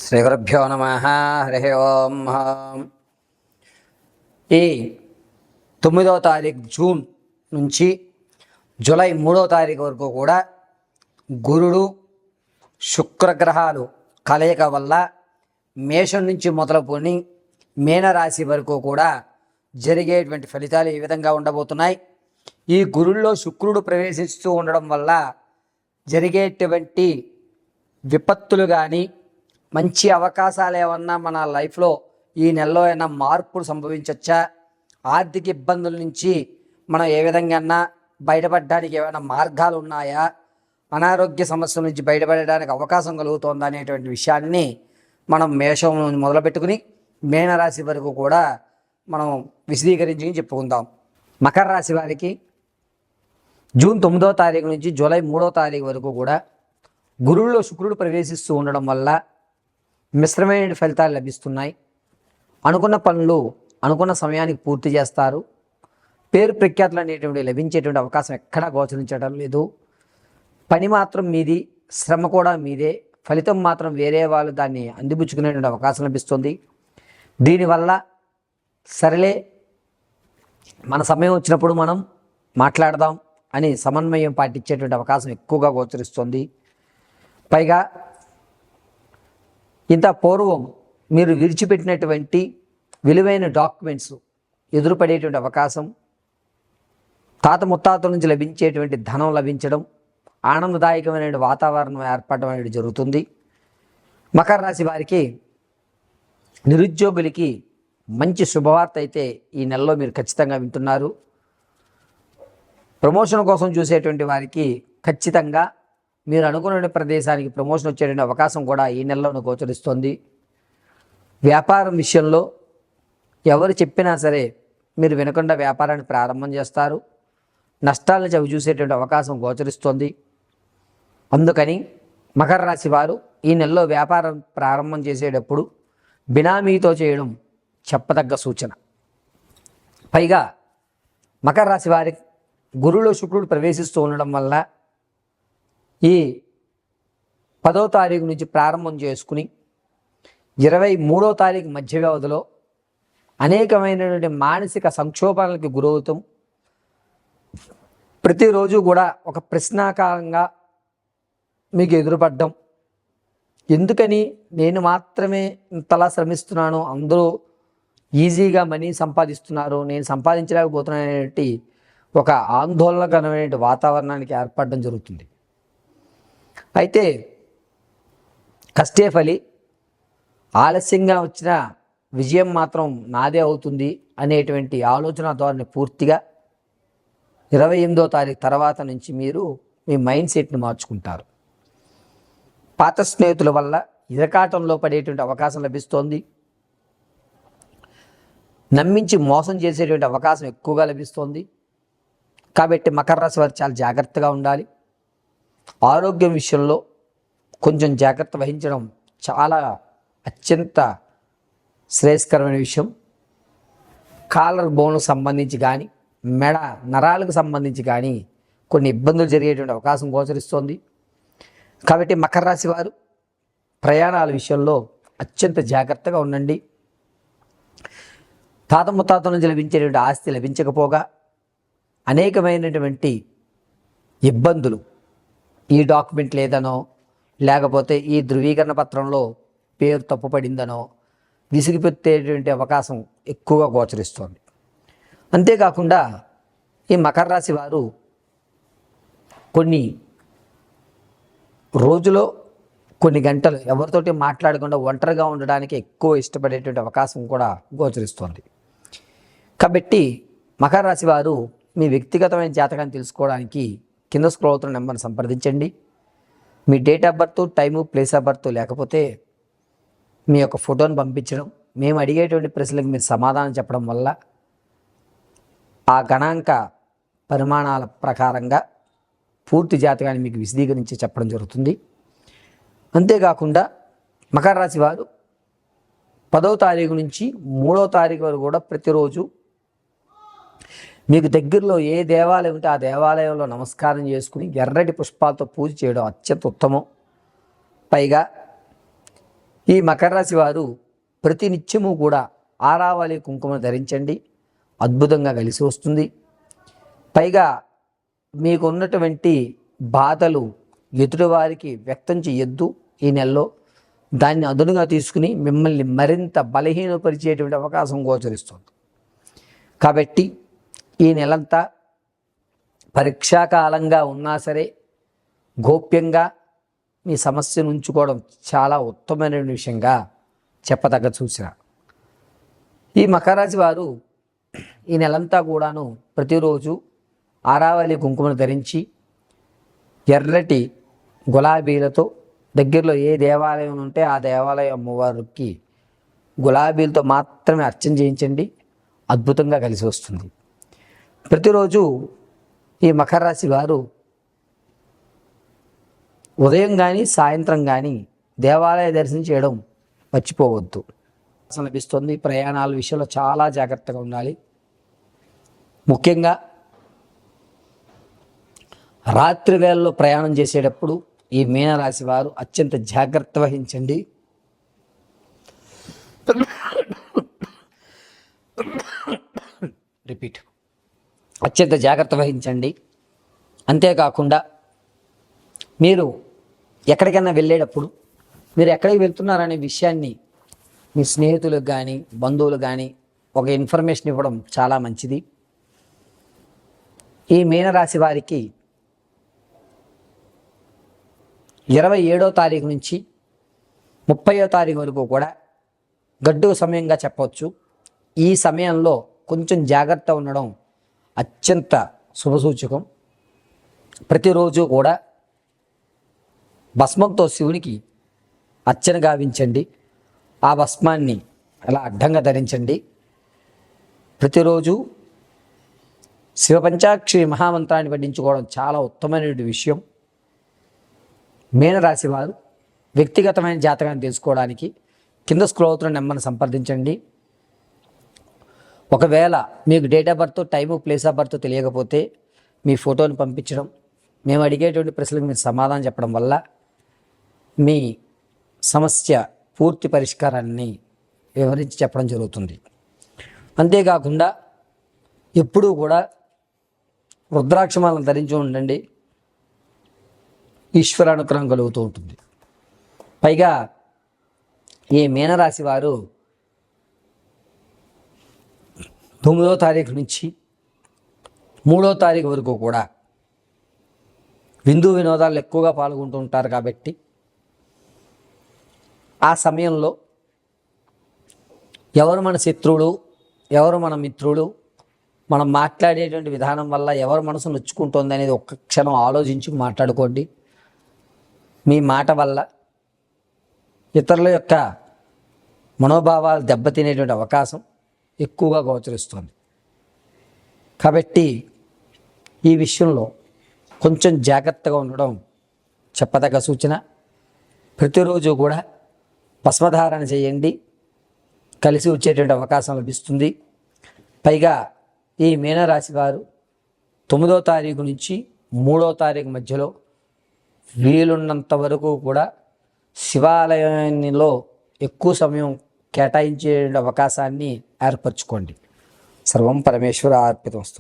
శ్రీగురుభ్యో నమ. హరి ఓం. ఈ 9వ తారీఖు జూన్ నుంచి జూలై 3వ తారీఖు వరకు కూడా గురుడు శుక్రగ్రహాలు కలయిక వల్ల మేషం నుంచి మొదలుకొని మీనరాశి వరకు కూడా జరిగేటువంటి ఫలితాలు ఈ విధంగా ఉండబోతున్నాయి. ఈ గురుల్లో శుక్రుడు ప్రవేశిస్తూ ఉండడం వల్ల జరిగేటువంటి విపత్తులు కానీ మంచి అవకాశాలు ఏమన్నా మన లైఫ్లో ఈ నెలలో ఏమైనా మార్పులు సంభవించవచ్చా, ఆర్థిక ఇబ్బందుల నుంచి మనం ఏ విధంగా బయటపడడానికి ఏమైనా మార్గాలు ఉన్నాయా, అనారోగ్య సమస్యల నుంచి బయటపడడానికి అవకాశం కలుగుతుందా అనేటువంటి విషయాన్ని మనం మేషం మొదలుపెట్టుకుని మీనరాశి వరకు కూడా మనం విశదీకరించి చెప్పుకుందాం. మకర రాశి వారికి జూన్ 9వ తారీఖు నుంచి జూలై 3వ తారీఖు వరకు కూడా గురువులో శుక్రుడు ప్రవేశిస్తూ ఉండడం వల్ల మిశ్రమైన ఫలితాలు లభిస్తున్నాయి. అనుకున్న పనులు అనుకున్న సమయానికి పూర్తి చేస్తారు. పేరు ప్రఖ్యాతులు అనేటువంటి లభించేటువంటి అవకాశం ఎక్కడా గోచరించడం లేదు. పని మాత్రం మీది, శ్రమ కూడా మీదే, ఫలితం మాత్రం వేరే వాళ్ళు దాన్ని అందిపుచ్చుకునేటువంటి అవకాశం లభిస్తుంది. దీనివల్ల సరేలే మన సమయం వచ్చినప్పుడు మనం మాట్లాడదాం అని సమన్వయం పాటించేటువంటి అవకాశం ఎక్కువగా గోచరిస్తుంది. పైగా ఇంత పూర్వం మీరు విడిచిపెట్టినటువంటి విలువైన డాక్యుమెంట్స్ ఎదురుపడేటువంటి అవకాశం, తాత ముత్తాతల నుంచి లభించేటువంటి ధనం లభించడం, ఆనందదాయకమైన వాతావరణం ఏర్పడడం అనేది జరుగుతుంది. మకర రాశి వారికి నిరుద్యోగులకి మంచి శుభవార్త అయితే ఈ నెలలో మీరు ఖచ్చితంగా వింటున్నారు. ప్రమోషన్ కోసం చూసేటువంటి వారికి ఖచ్చితంగా మీరు అనుకున్న ప్రదేశానికి ప్రమోషన్ వచ్చేటువంటి అవకాశం కూడా ఈ నెలలోనే గోచరిస్తుంది. వ్యాపారం విషయంలో ఎవరు చెప్పినా సరే మీరు వినకుండా వ్యాపారాన్ని ప్రారంభం చేస్తారు. నష్టాలను చవి చూసేటువంటి అవకాశం గోచరిస్తుంది. అందుకని మకర రాశి వారు ఈ నెలలో వ్యాపారం ప్రారంభం చేసేటప్పుడు బినామీతో చేయడం చెప్పదగ్గ సూచన. పైగా మకర రాశి వారి గురువులో శుక్రుడు ప్రవేశిస్తూ ఉండడం వల్ల ఈ 10వ తారీఖు నుంచి ప్రారంభం చేసుకుని 23వ తారీఖు మధ్య వ్యవధిలో అనేకమైనటువంటి మానసిక సంక్షోభాలకు గురవుతాం. ప్రతిరోజు కూడా ఒక ప్రశ్నాకారంగా మీకు ఎదురుపడ్డం, ఎందుకని నేను మాత్రమే ఇంతలా శ్రమిస్తున్నాను, అందరూ ఈజీగా మనీ సంపాదిస్తున్నారు, నేను సంపాదించలేకపోతున్నాను అనేటి ఒక ఆందోళనకరమైన వాతావరణానికి ఏర్పడడం జరుగుతుంది. అయితే కష్టే ఫలి, ఆలస్యంగా వచ్చిన విజయం మాత్రం నాదే అవుతుంది అనేటువంటి ఆలోచన ధోరణి పూర్తిగా 28వ తారీఖు తర్వాత నుంచి మీరు మీ మైండ్ సెట్ని మార్చుకుంటారు. పాత స్నేహితుల వల్ల ఇరకాటంలో పడేటువంటి అవకాశం లభిస్తోంది. నమ్మించి మోసం చేసేటువంటి అవకాశం ఎక్కువగా లభిస్తోంది. కాబట్టి మకర రాశి వారు చాలా జాగ్రత్తగా ఉండాలి. ఆరోగ్యం విషయంలో కొంచెం జాగ్రత్త వహించడం చాలా అత్యంత శ్రేయస్కరమైన విషయం. కాలర్ బోన్కు సంబంధించి కానీ, మెడ నరాలకు సంబంధించి కానీ కొన్ని ఇబ్బందులు జరిగేటువంటి అవకాశం గోచరిస్తోంది. కాబట్టి మకర రాశి వారు ప్రయాణాల విషయంలో అత్యంత జాగ్రత్తగా ఉండండి. తాత ముత్తాతల నుంచి లభించేటువంటి ఆస్తి లభించకపోగా అనేకమైనటువంటి ఇబ్బందులు, ఈ డాక్యుమెంట్ లేదనో, లేకపోతే ఈ ధృవీకరణ పత్రంలో పేరు తప్పుపడిందనో విసిగిపెట్టేటువంటి అవకాశం ఎక్కువగా గోచరిస్తోంది. అంతేకాకుండా ఈ మకర రాశి వారు కొన్ని రోజులో కొన్ని గంటలు ఎవరితోటి మాట్లాడకుండా ఒంటరిగా ఉండడానికి ఎక్కువ ఇష్టపడేటువంటి అవకాశం కూడా గోచరిస్తోంది. కాబట్టి మకర రాశి వారు మీ వ్యక్తిగతమైన జాతకాన్ని తెలుసుకోవడానికి కింద స్క్రోల్ అవుతున్న నెంబర్ని సంప్రదించండి. మీ date of birth, time, place of birth, లేకపోతే మీ యొక్క ఫోటోని పంపించడం, మేము అడిగేటువంటి ప్రశ్నలకు మీరు సమాధానం చెప్పడం వల్ల ఆ గణాంక పరిమాణాల ప్రకారంగా పూర్తి జాతకాన్ని మీకు విశదీకరించి చెప్పడం జరుగుతుంది. అంతేకాకుండా మకర రాశి వారు 10వ తారీఖు నుంచి 3వ తారీఖు వరకు కూడా ప్రతిరోజు మీకు దగ్గరలో ఏ దేవాలయం ఉంటే ఆ దేవాలయంలో నమస్కారం చేసుకుని ఎర్రటి పుష్పాలతో పూజ చేయడం అత్యంత ఉత్తమం. పైగా ఈ ఈ మకర రాశి వారు ప్రతి నిత్యము కూడా ఆరావళి కుంకుమ ధరించండి, అద్భుతంగా కలిసి వస్తుంది. పైగా మీకు ఉన్నటువంటి బాధలు ఎదుటివారికి వ్యక్తం చేయొద్దు. ఈ నెలలో దాన్ని అదునుగా తీసుకుని మిమ్మల్ని మరింత బలహీనపరిచేటువంటి అవకాశం గోచరిస్తుంది. కాబట్టి ఈ నెలంతా పరీక్షాకాలంగా ఉన్నా సరే గోప్యంగా మీ సమస్యను ఉంచుకోవడం చాలా ఉత్తమమైన విషయంగా చెప్పదగ్గ సూచన. ఈ మకర రాశి వారు ఈ నెలంతా కూడాను ప్రతిరోజు ఆరావళి కుంకుమను ధరించి ఎర్రటి గులాబీలతో దగ్గరలో ఏ దేవాలయం ఉంటే ఆ దేవాలయం అమ్మవారికి గులాబీలతో మాత్రమే అర్చన చేయించండి, అద్భుతంగా కలిసి వస్తుంది. ప్రతిరోజు ఈ మకర రాశి వారు ఉదయం కానీ సాయంత్రం కానీ దేవాలయ దర్శనం చేయడం మర్చిపోవద్దు. లభిస్తుంది. ప్రయాణాల విషయంలో చాలా జాగ్రత్తగా ఉండాలి. ముఖ్యంగా రాత్రి వేళల్లో ప్రయాణం చేసేటప్పుడు ఈ మీనరాశి వారు అత్యంత జాగ్రత్త వహించండి. అత్యంత జాగ్రత్త వహించండి. అంతేకాకుండా మీరు ఎక్కడికైనా వెళ్ళేటప్పుడు మీరు ఎక్కడికి వెళ్తున్నారనే విషయాన్ని మీ స్నేహితులకు కానీ బంధువులకు కానీ ఒక ఇన్ఫర్మేషన్ ఇవ్వడం చాలా మంచిది. ఈ మీనరాశి వారికి 27వ తారీఖు నుంచి 30వ తారీఖు వరకు కూడా గడ్డు సమయంగా చెప్పవచ్చు. ఈ సమయంలో కొంచెం జాగ్రత్త ఉండడం అత్యంత శుభసూచకం. ప్రతిరోజు కూడా భస్మంతో శివునికి అర్చన గావించండి. ఆ భస్మాన్ని అలా అడ్డంగా ధరించండి. ప్రతిరోజు శివపంచాక్షరి మహామంత్రాన్ని పఠించుకోవడం చాలా ఉత్తమమైన విషయం. మీనరాశి వారు వ్యక్తిగతమైన జాతకాన్ని తెలుసుకోవడానికి కింద స్క్రోల్ అవుతున్న నెంబర్ని సంప్రదించండి. ఒకవేళ మీకు date of birth, time, place of birth తెలియకపోతే మీ ఫోటోని పంపించడం, మేము అడిగేటువంటి ప్రశ్నలకు మీరు సమాధానం చెప్పడం వల్ల మీ సమస్య పూర్తి పరిష్కారాన్ని వివరించి చెప్పడం జరుగుతుంది. అంతేకాకుండా ఎప్పుడూ కూడా రుద్రాక్షమాలను ధరించి ఉండండి. ఈశ్వరానుగ్రహం కలుగుతూ ఉంటుంది. పైగా ఈ మీనరాశి వారు 9వ తారీఖు నుంచి 3వ తారీఖు వరకు కూడా విందు వినోదాలు ఎక్కువగా పాల్గొంటూ ఉంటారు. కాబట్టి ఆ సమయంలో ఎవరు మన శత్రువులు, ఎవరు మన మిత్రులు, మనం మాట్లాడేటువంటి విధానం వల్ల ఎవరు మనసు నొచ్చుకుంటుంది అనేది ఒక్క క్షణం ఆలోచించి మాట్లాడుకోండి. మీ మాట వల్ల ఇతరుల యొక్క మనోభావాలు దెబ్బతినేటువంటి అవకాశం ఎక్కువగా గోచరిస్తుంది. కాబట్టి ఈ విషయంలో కొంచెం జాగ్రత్తగా ఉండడం చెప్పదగ్గ సూచన. ప్రతిరోజు కూడా భస్మధారణ చేయండి, కలిసి వచ్చేటువంటి అవకాశం లభిస్తుంది. పైగా ఈ మీనరాశి వారు 9వ తారీఖు నుంచి 3వ తారీఖు మధ్యలో వీలున్నంత వరకు కూడా శివాలయంలో ఎక్కువ సమయం కేటాయించే అవకాశాన్ని ఏర్పరచుకోండి. సర్వం పరమేశ్వర అర్పితమస్తు.